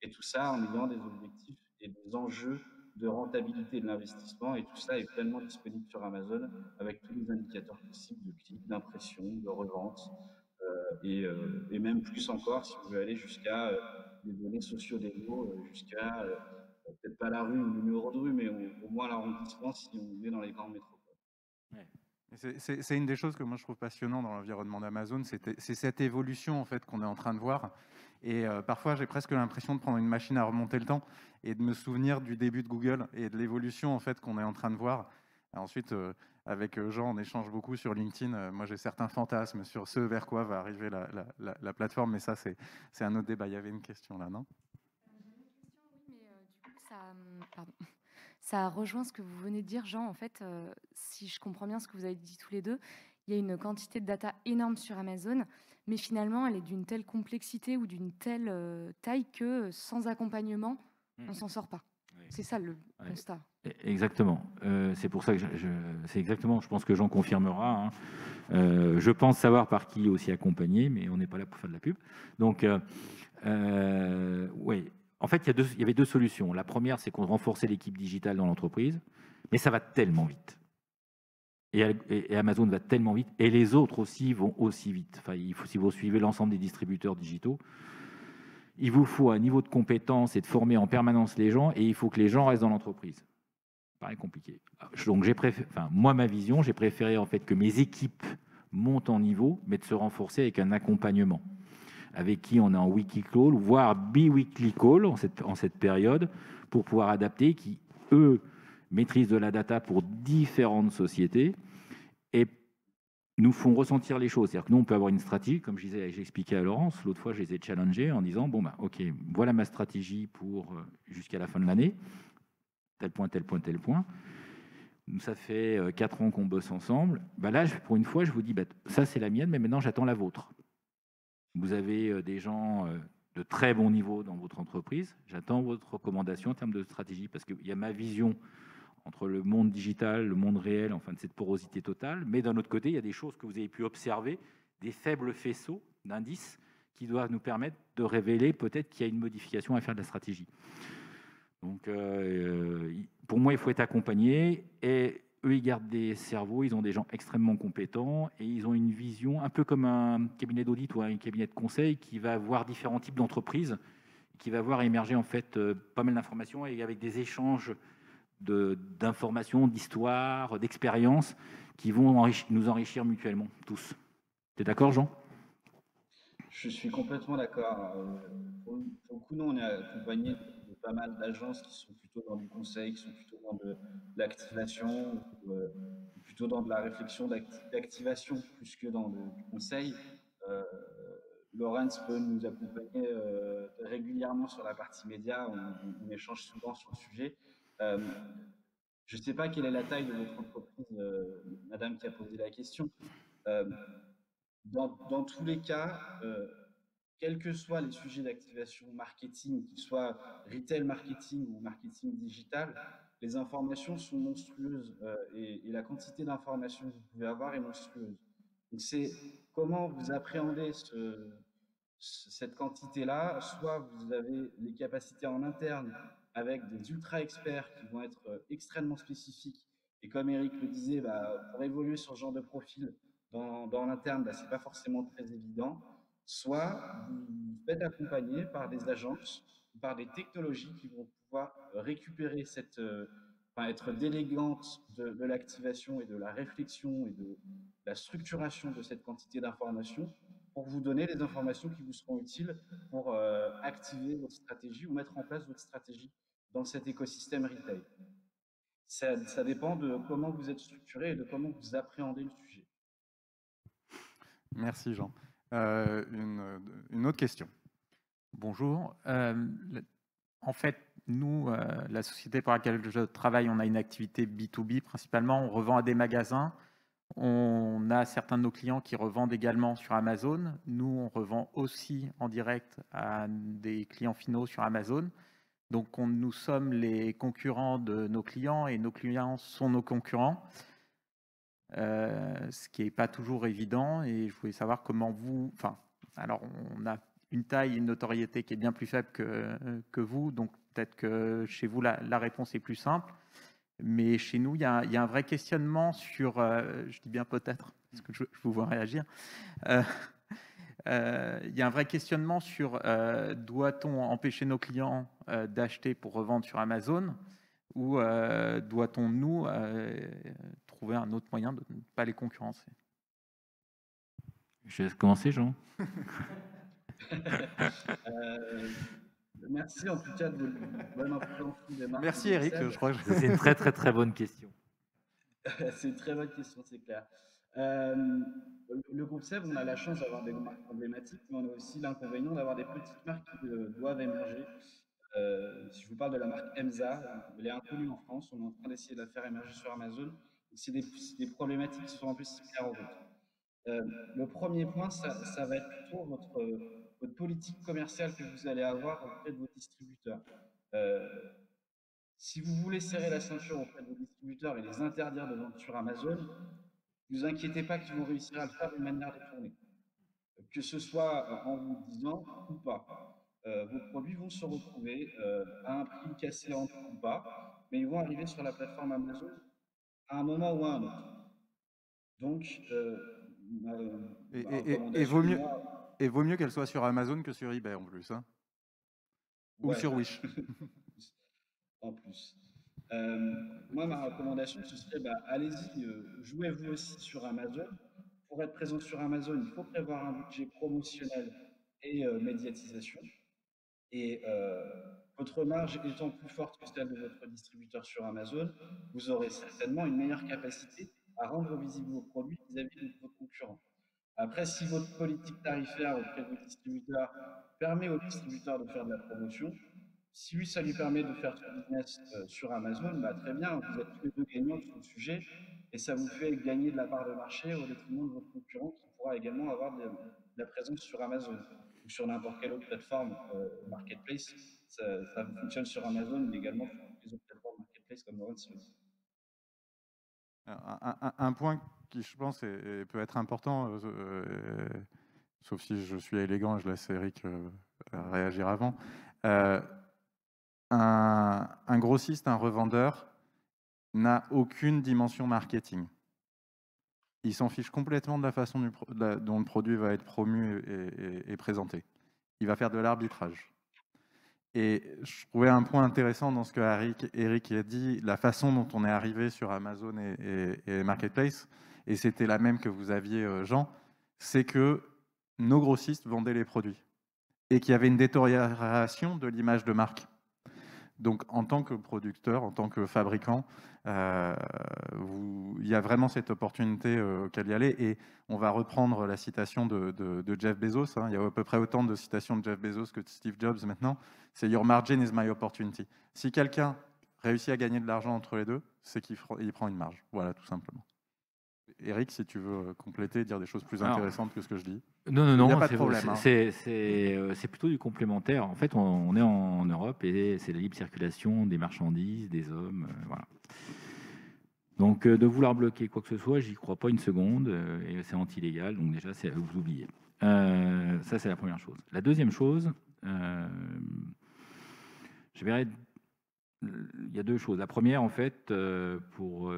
Et tout ça en ayant des objectifs et des enjeux de rentabilité de l'investissement. Et tout ça est pleinement disponible sur Amazon avec tous les indicateurs possibles de clics, d'impression, de revente et même plus encore si on veut aller jusqu'à les données socio-démo, jusqu'à peut-être pas la rue ou le numéro de rue, mais au moins l'arrondissement si on est dans les grandes métropoles. Ouais. C'est une des choses que moi je trouve passionnant dans l'environnement d'Amazon, c'est cette évolution en fait qu'on est en train de voir. Et parfois j'ai presque l'impression de prendre une machine à remonter le temps et de me souvenir du début de Google et de l'évolution en fait qu'on est en train de voir. Et ensuite, avec Jean, on échange beaucoup sur LinkedIn. Moi j'ai certains fantasmes sur ce vers quoi va arriver la plateforme, mais ça c'est un autre débat. Il y avait une question là, non ? Ça rejoint ce que vous venez de dire, Jean. En fait, si je comprends bien ce que vous avez dit tous les deux, il y a une quantité de data énorme sur Amazon, mais finalement, elle est d'une telle complexité ou d'une telle taille que sans accompagnement, on ne s'en sort pas. Oui. C'est ça le constat. Exactement. C'est pour ça que c'est exactement, je pense que Jean confirmera. Hein. Je pense savoir par qui aussi accompagner, mais on n'est pas là pour faire de la pub. Donc, oui. En fait, il y avait deux solutions. La première, c'est qu'on renforçait l'équipe digitale dans l'entreprise, mais ça va tellement vite. Et Amazon va tellement vite, et les autres aussi vont aussi vite. Enfin, si vous suivez l'ensemble des distributeurs digitaux, il vous faut un niveau de compétence et de former en permanence les gens, et il faut que les gens restent dans l'entreprise. Pareil compliqué. Donc, moi, ma vision, j'ai préféré en fait que mes équipes montent en niveau, mais de se renforcer avec un accompagnement, avec qui on est en weekly call, voire bi-weekly call en cette période, pour pouvoir adapter, qui, eux, maîtrisent de la data pour différentes sociétés et nous font ressentir les choses. C'est-à-dire que nous, on peut avoir une stratégie, comme je disais, j'ai expliqué à Laurence, l'autre fois, je les ai challengés en disant, bon, bah, ok, voilà ma stratégie pour jusqu'à la fin de l'année, tel point, tel point, tel point. Ça fait 4 ans qu'on bosse ensemble. Bah là, pour une fois, je vous dis, bah, ça, c'est la mienne, mais maintenant, j'attends la vôtre. Vous avez des gens de très bon niveau dans votre entreprise. J'attends votre recommandation en termes de stratégie, parce qu'il y a ma vision entre le monde digital, le monde réel, enfin de cette porosité totale, mais d'un autre côté, il y a des choses que vous avez pu observer, des faibles faisceaux d'indices qui doivent nous permettre de révéler peut-être qu'il y a une modification à faire de la stratégie. Donc, pour moi, il faut être accompagné, et eux, ils gardent des cerveaux, ils ont des gens extrêmement compétents, et ils ont une vision, un peu comme un cabinet d'audit ou un cabinet de conseil, qui va voir différents types d'entreprises, qui va voir émerger en fait pas mal d'informations, et avec des échanges d'informations, d'histoires, d'expériences qui vont nous enrichir mutuellement, tous. Tu es d'accord, Jean? Je suis complètement d'accord. Pour le coup, nous, on est accompagné de pas mal d'agences qui sont plutôt dans du conseil, qui sont plutôt dans de l'activation, ou plutôt dans de la réflexion d'activation plus que dans du conseil. Euh, Laurence peut nous accompagner régulièrement sur la partie média, on échange souvent sur le sujet. Je ne sais pas quelle est la taille de votre entreprise, madame qui a posé la question. Euh, dans tous les cas, quels que soient les sujets d'activation marketing, qu'ils soient retail marketing ou marketing digital, les informations sont monstrueuses et la quantité d'informations que vous pouvez avoir est monstrueuse. Donc c'est comment vous appréhendez cette quantité-là. Soit vous avez les capacités en interne avec des ultra experts qui vont être extrêmement spécifiques. Et comme Eric le disait, bah, pour évoluer sur ce genre de profil dans l'interne, bah, ce n'est pas forcément très évident. Soit vous vous faites accompagner par des agences ou par des technologies qui vont pouvoir récupérer enfin, être délégantes de l'activation et de la réflexion et de la structuration de cette quantité d'informations pour vous donner les informations qui vous seront utiles pour activer votre stratégie ou mettre en place votre stratégie dans cet écosystème retail. Ça dépend de comment vous êtes structuré et de comment vous appréhendez le sujet. Merci Jean. Une autre question. Bonjour. En fait, nous, la société pour laquelle je travaille, on a une activité B2B principalement. On revend à des magasins. On a certains de nos clients qui revendent également sur Amazon. Nous, on revend aussi en direct à des clients finaux sur Amazon. Donc, nous sommes les concurrents de nos clients et nos clients sont nos concurrents. Ce qui n'est pas toujours évident. Et je voulais savoir comment vous... Enfin, alors, on a une taille et une notoriété qui est bien plus faible que vous. Donc, peut-être que chez vous, la réponse est plus simple. Mais chez nous, il y a un vrai questionnement sur, je dis bien peut-être, parce que je vous vois réagir, il y a un vrai questionnement sur doit-on empêcher nos clients d'acheter pour revendre sur Amazon ou doit-on, nous, trouver un autre moyen de ne pas les concurrencer? Je laisse commencer, Jean. Merci en tout cas de votre bonne introduction des marques. Merci Eric, je crois que c'est une très très très bonne question. C'est une très bonne question, c'est clair. Le groupe SEB, on a la chance d'avoir des marques emblématiques, mais on a aussi l'inconvénient d'avoir des petites marques qui doivent émerger. Si je vous parle de la marque Emza, elle est inconnue en France, on est en train d'essayer de la faire émerger sur Amazon. C'est des problématiques qui sont un peu similaires aux vôtres. Le premier point, ça va être plutôt votre politique commerciale que vous allez avoir auprès de vos distributeurs. Si vous voulez serrer la ceinture auprès de vos distributeurs et les interdire de vendre sur Amazon, ne vous inquiétez pas qu'ils vont réussir à le faire d'une manière détournée. Que ce soit en vous disant ou pas. Vos produits vont se retrouver à un prix cassé en tout ou pas, mais ils vont arriver sur la plateforme Amazon à un moment ou à un autre. Donc, et vaut mieux qu'elle soit sur Amazon que sur eBay en plus. Hein. Ou sur Wish. En plus. Moi, ma recommandation, ce serait allez-y, jouez-vous aussi sur Amazon. Pour être présent sur Amazon, il faut prévoir un budget promotionnel et médiatisation. Et votre marge étant plus forte que celle de votre distributeur sur Amazon, vous aurez certainement une meilleure capacité à rendre visibles vos produits vis-à-vis de vos concurrents. Après, si votre politique tarifaire auprès de votre distributeur permet au distributeur de faire de la promotion, si lui, ça lui permet de faire son business sur Amazon, bah, très bien, vous êtes tous les deux gagnants sur le sujet et ça vous fait gagner de la part de marché au détriment de votre concurrent qui pourra également avoir de la présence sur Amazon ou sur n'importe quelle autre plateforme marketplace. Ça fonctionne sur Amazon, mais également sur toutes les autres plateformes marketplace comme Laurent l'a dit. Un point qui, je pense, peut être important, sauf si je suis élégant et je laisse Eric réagir avant. Un grossiste, un revendeur n'a aucune dimension marketing. Il s'en fiche complètement de la façon dont le produit va être promu et présenté. Il va faire de l'arbitrage. Et je trouvais un point intéressant dans ce que Eric a dit, la façon dont on est arrivé sur Amazon et Marketplace, et c'était la même que vous aviez, Jean, c'est que nos grossistes vendaient les produits et qu'il y avait une détérioration de l'image de marque. Donc, en tant que producteur, en tant que fabricant, il y a vraiment cette opportunité auquel y aller. Et on va reprendre la citation de Jeff Bezos. Hein. Il y a à peu près autant de citations de Jeff Bezos que de Steve Jobs maintenant. C'est « Your margin is my opportunity ». Si quelqu'un réussit à gagner de l'argent entre les deux, c'est qu'il prend une marge. Voilà, tout simplement. Eric, si tu veux compléter, dire des choses plus intéressantes que ce que je dis. Non, il n'y a pas de problème. C'est plutôt du complémentaire. En fait, on est en Europe et c'est la libre circulation des marchandises, des hommes. Voilà. Donc, de vouloir bloquer quoi que ce soit, j'y crois pas une seconde. Et c'est anti-légal. Donc, déjà, vous oubliez. Ça, c'est la première chose. La deuxième chose, il y a deux choses. La première, en fait, pour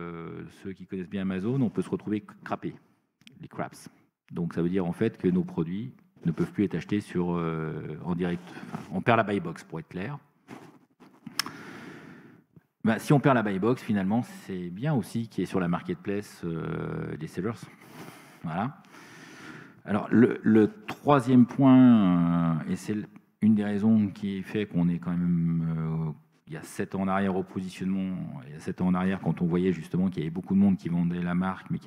ceux qui connaissent bien Amazon, on peut se retrouver crappé, les craps. Donc, ça veut dire en fait que nos produits ne peuvent plus être achetés en direct. Enfin, on perd la buy box, pour être clair. Bah, si on perd la buy box, finalement, c'est bien aussi qu'il y ait sur la marketplace les sellers. Voilà. Alors, le troisième point, et c'est une des raisons qui fait qu'on est quand même... il y a 7 ans en arrière au positionnement, il y a 7 ans en arrière quand on voyait justement qu'il y avait beaucoup de monde qui vendait la marque mais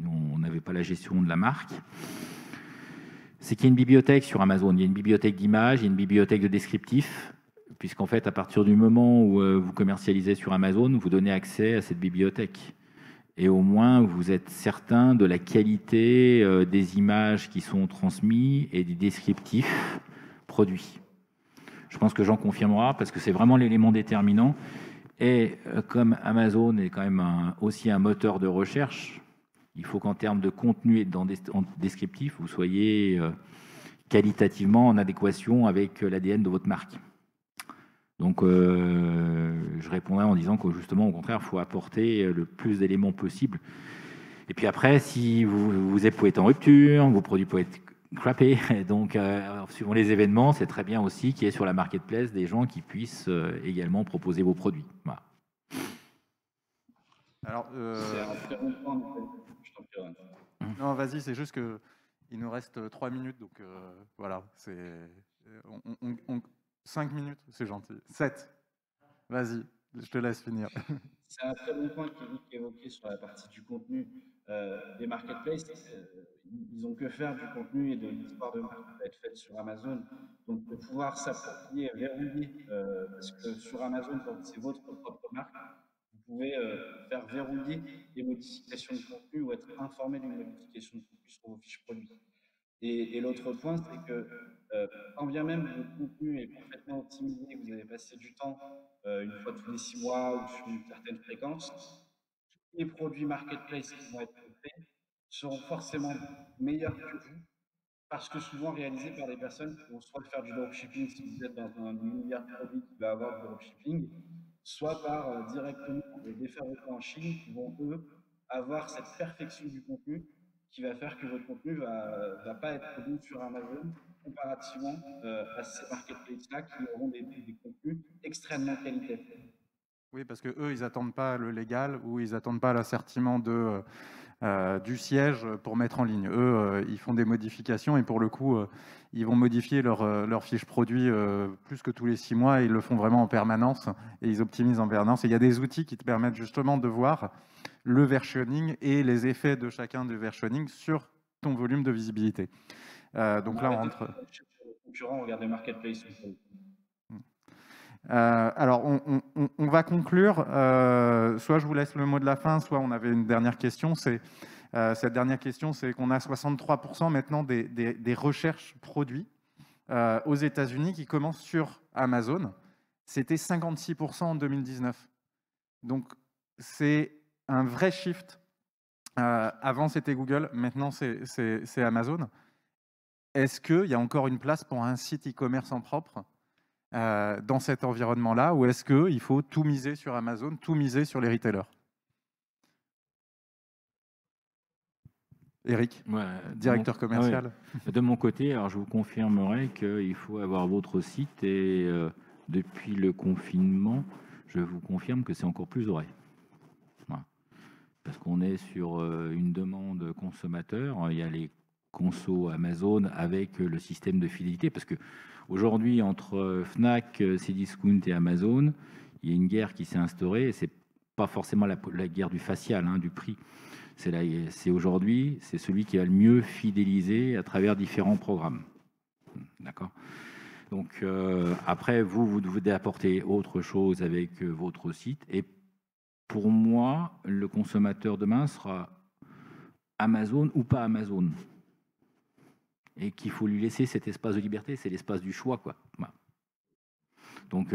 on n'avait pas la gestion de la marque, c'est qu'il y a une bibliothèque sur Amazon, il y a une bibliothèque d'images, il y a une bibliothèque de descriptifs, puisqu'en fait à partir du moment où vous commercialisez sur Amazon, vous donnez accès à cette bibliothèque. Et au moins vous êtes certain de la qualité des images qui sont transmises et des descriptifs produits. Je pense que Jean confirmera parce que c'est vraiment l'élément déterminant. Et comme Amazon est quand même aussi un moteur de recherche, il faut qu'en termes de contenu et en descriptif, vous soyez qualitativement en adéquation avec l'ADN de votre marque. Donc, je répondrai en disant que justement, au contraire, il faut apporter le plus d'éléments possible. Et puis après, si vous pouvez être en rupture, vos produits peuvent être crappés. Donc, suivant les événements, c'est très bien aussi qu'il y ait sur la marketplace des gens qui puissent également proposer vos produits. Voilà. Alors, c'est un très bon point. Je t'en prie. Non, vas-y, c'est juste qu'il nous reste 3 minutes. Donc, voilà. 5 minutes, c'est gentil. 7. Vas-y, je te laisse finir. C'est un très bon point qu'Éric évoquait sur la partie du contenu des marketplaces. Ils n'ont que faire du contenu et de l'histoire de marque qui va être faite sur Amazon. Donc, de pouvoir s'approprier, verrouiller, parce que sur Amazon, quand c'est votre propre marque, vous pouvez faire verrouiller les modifications de contenu ou être informé d'une modification de contenu sur vos fiches produits. Et l'autre point, c'est que quand bien même votre contenu est parfaitement optimisé, que vous avez passé du temps une fois tous les 6 mois ou sur une certaine fréquence, tous les produits marketplace qui vont être faits seront forcément meilleurs que vous, parce que souvent réalisés par des personnes qui vont soit faire du dropshipping si vous êtes dans un univers de produits qui va avoir du dropshipping, soit par directement des fabricants en Chine qui vont, eux, avoir cette perfection du contenu qui va faire que votre contenu va pas être bon sur Amazon comparativement à ces marketplaces-là qui auront des contenus extrêmement qualitatifs. Oui, parce qu'eux, ils n'attendent pas le légal ou ils n'attendent pas l'assertiment de du siège pour mettre en ligne. Eux, ils font des modifications et pour le coup, ils vont modifier leur fiche produit plus que tous les 6 mois et ils le font vraiment en permanence et ils optimisent en permanence. Et il y a des outils qui te permettent justement de voir le versionning et les effets de chacun du versionning sur ton volume de visibilité. Donc là, on rentre... Les concurrents, on regarde les marketplaces. Alors, on va conclure. Soit je vous laisse le mot de la fin, soit on avait une dernière question. Cette dernière question, c'est qu'on a 63% maintenant des recherches produits aux États-Unis qui commencent sur Amazon. C'était 56% en 2019. Donc, c'est un vrai shift. Avant, c'était Google. Maintenant, c'est Amazon. Est-ce qu'il y a encore une place pour un site e-commerce en propre dans cet environnement-là, ou est-ce qu'il faut tout miser sur Amazon, tout miser sur les retailers? Eric, directeur commercial. De mon côté, alors je vous confirmerai qu'il faut avoir votre site et depuis le confinement, je vous confirme que c'est encore plus vrai. Voilà. Parce qu'on est sur une demande consommateur. Il y a les consos Amazon avec le système de fidélité, parce que aujourd'hui, entre Fnac, Cdiscount et Amazon, il y a une guerre qui s'est instaurée, et c'est pas forcément la guerre du facial, du prix. C'est aujourd'hui, c'est celui qui a le mieux fidélisé à travers différents programmes. D'accord ? Donc, après, vous devez apporter autre chose avec votre site. Et pour moi, le consommateur demain sera Amazon ou pas Amazon. Et qu'il faut lui laisser cet espace de liberté, c'est l'espace du choix, quoi. Voilà. Donc,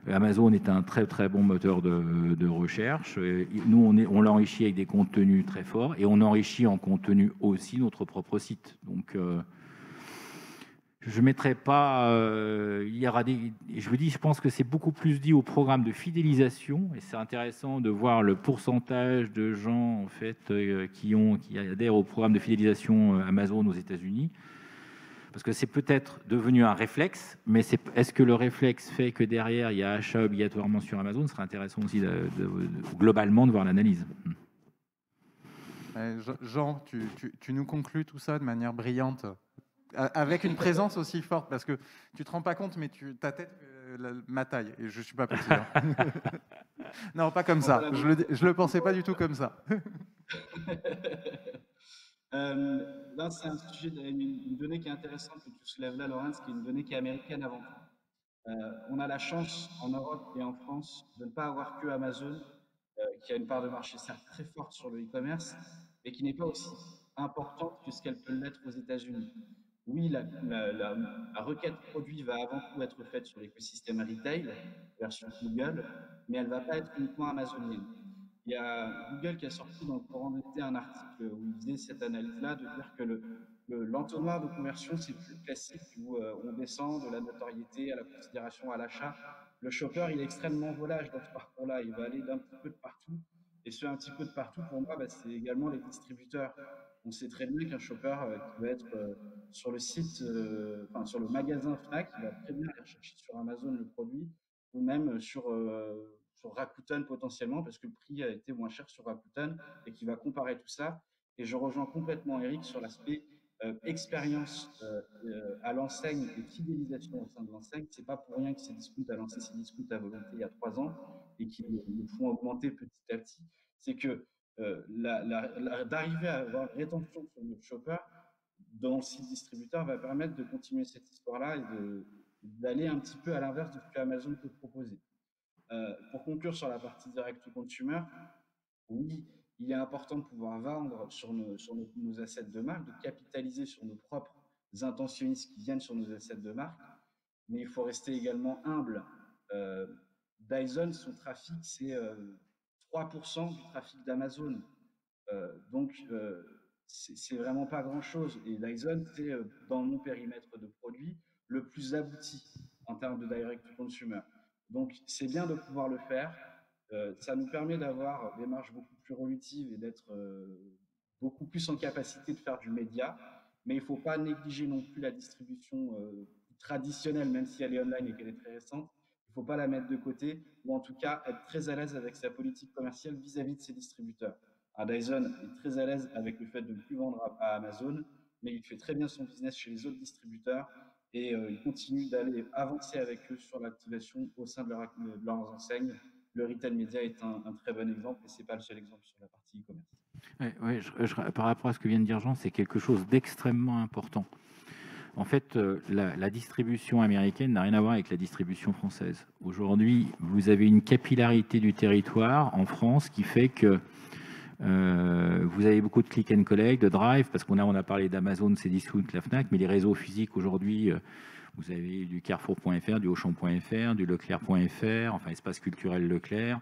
Amazon est un très très bon moteur de recherche. Nous, on l'enrichit avec des contenus très forts et on enrichit en contenu aussi notre propre site. Donc, je ne mettrai pas. Il y aura des. Je vous dis, je pense que c'est beaucoup plus dit au programme de fidélisation et c'est intéressant de voir le pourcentage de gens en fait qui adhèrent au programme de fidélisation Amazon aux États-Unis. Parce que c'est peut-être devenu un réflexe, mais est-ce que le réflexe fait que derrière, il y a achat obligatoirement sur Amazon? Ce serait intéressant aussi globalement de voir l'analyse. Jean, tu nous conclus tout ça de manière brillante, avec une présence aussi forte, parce que tu ne te rends pas compte, mais ta tête ma taille, et je ne suis pas petit. Non, pas comme ça. Je ne le pensais pas du tout comme ça. Là, c'est un sujet, une donnée qui est intéressante que tu soulèves là, Laurence, qui est une donnée qui est américaine avant tout. On a la chance en Europe et en France de ne pas avoir que Amazon, qui a une part de marché certes très forte sur le e-commerce, mais qui n'est pas aussi importante que ce qu'elle peut l'être aux États-Unis. Oui, la requête produit va avant tout être faite sur l'écosystème retail, version Google, mais elle ne va pas être uniquement amazonienne. Il y a Google qui a sorti dans le courant d'été un article où il faisait cette analyse-là, de dire que l'entonnoir de conversion, c'est plus classique où on descend de la notoriété à la considération à l'achat. Le shopper, il est extrêmement volage dans ce parcours-là. Il va aller d'un petit peu de partout. Et ce un petit peu de partout, pour moi, c'est également les distributeurs. On sait très bien qu'un shopper qui va être sur le site, enfin sur le magasin Fnac, il va très bien aller chercher sur Amazon le produit ou même sur Rakuten potentiellement, parce que le prix a été moins cher sur Rakuten et qui va comparer tout ça. Et je rejoins complètement Eric sur l'aspect expérience à l'enseigne et fidélisation au sein de l'enseigne. C'est pas pour rien que Cdiscount a lancé Cdiscount à volonté il y a 3 ans et qu'ils le font augmenter petit à petit. C'est que d'arriver à avoir une rétention sur notre shopper dans le site distributeur va permettre de continuer cette histoire-là et d'aller un petit peu à l'inverse de ce que Amazon peut proposer. Pour conclure sur la partie direct-to-consumer, oui, il est important de pouvoir vendre sur nos assets de marque, de capitaliser sur nos propres intentionnistes qui viennent sur nos assets de marque, mais il faut rester également humble. Dyson, son trafic, c'est 3% du trafic d'Amazon. Donc, c'est vraiment pas grand-chose. Et Dyson, c'est dans mon périmètre de produits le plus abouti en termes de direct-to-consumer. Donc, c'est bien de pouvoir le faire. Ça nous permet d'avoir des marges beaucoup plus relatives et d'être beaucoup plus en capacité de faire du média. Mais il ne faut pas négliger non plus la distribution traditionnelle, même si elle est online et qu'elle est très récente. Il ne faut pas la mettre de côté, ou en tout cas être très à l'aise avec sa politique commerciale vis-à-vis de ses distributeurs. Dyson est très à l'aise avec le fait de ne plus vendre à Amazon, mais il fait très bien son business chez les autres distributeurs et il continue d'aller avancer avec eux sur l'activation au sein de leurs enseignes. Le retail média est un très bon exemple et ce n'est pas le seul exemple sur la partie e-commerce. Par rapport à ce que vient de dire Jean, c'est quelque chose d'extrêmement important. En fait, la distribution américaine n'a rien à voir avec la distribution française. Aujourd'hui, vous avez une capillarité du territoire en France qui fait que vous avez beaucoup de click and collect, de drive, parce qu'on a parlé d'Amazon, Cdiscount, la Fnac, mais les réseaux physiques aujourd'hui, vous avez du Carrefour.fr, du Auchan.fr, du Leclerc.fr, enfin espace culturel Leclerc.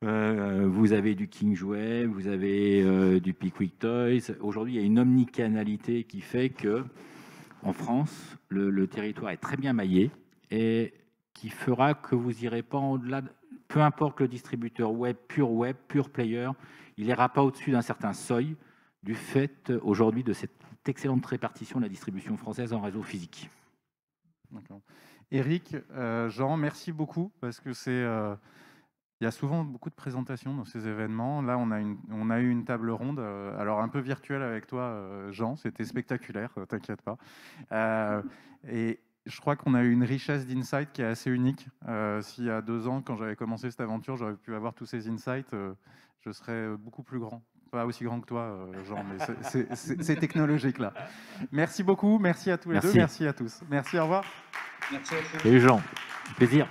Vous avez du King Jouet, vous avez du Pickwick Toys. Aujourd'hui, il y a une omnicanalité qui fait que en France, le territoire est très bien maillé et qui fera que vous n'irez pas au-delà, peu importe le distributeur web, pure player, il n'ira pas au-dessus d'un certain seuil du fait aujourd'hui de cette excellente répartition de la distribution française en réseau physique. Eric, Jean, merci beaucoup parce que il y a souvent beaucoup de présentations dans ces événements. Là, on a eu une table ronde, alors un peu virtuelle avec toi, Jean. C'était spectaculaire, t'inquiète pas. Et je crois qu'on a eu une richesse d'insights qui est assez unique. S'il y a 2 ans, quand j'avais commencé cette aventure, j'aurais pu avoir tous ces insights, je serais beaucoup plus grand. Pas aussi grand que toi, Jean, mais c'est technologique là. Merci beaucoup, merci à tous les deux, merci à tous. Merci, au revoir. Merci à tous. Salut Jean, plaisir.